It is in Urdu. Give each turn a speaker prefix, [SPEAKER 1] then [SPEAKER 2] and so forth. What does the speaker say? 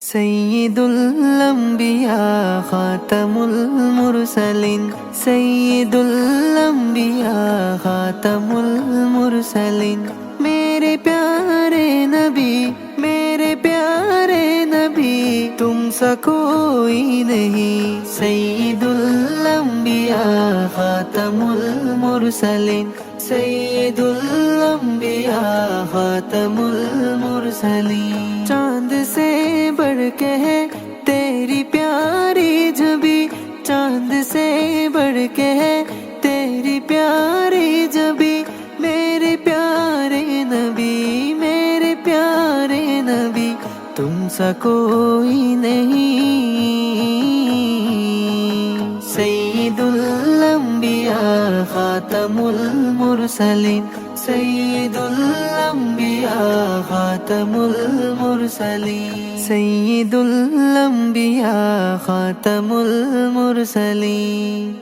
[SPEAKER 1] سیدُ الانبیاء خاتم المرسلین سید الانبیاء خاتم المرسلین میرے پیارے نبی تم سا کوئی نہیں سید الانبیاء خاتم المرسلین سید الانبیاء خاتم المرسلین چاند سے بڑھ کے ہے تیری پیاری جبی چاند سے بڑھ کے ہے تیری پیاری جبی میرے پیارے نبی تم سا کوئی نہیں سید الانبیاء خاتم المرسلین سید الانبیاء خاتم المرسلین سید الانبیاء خاتم المرسلین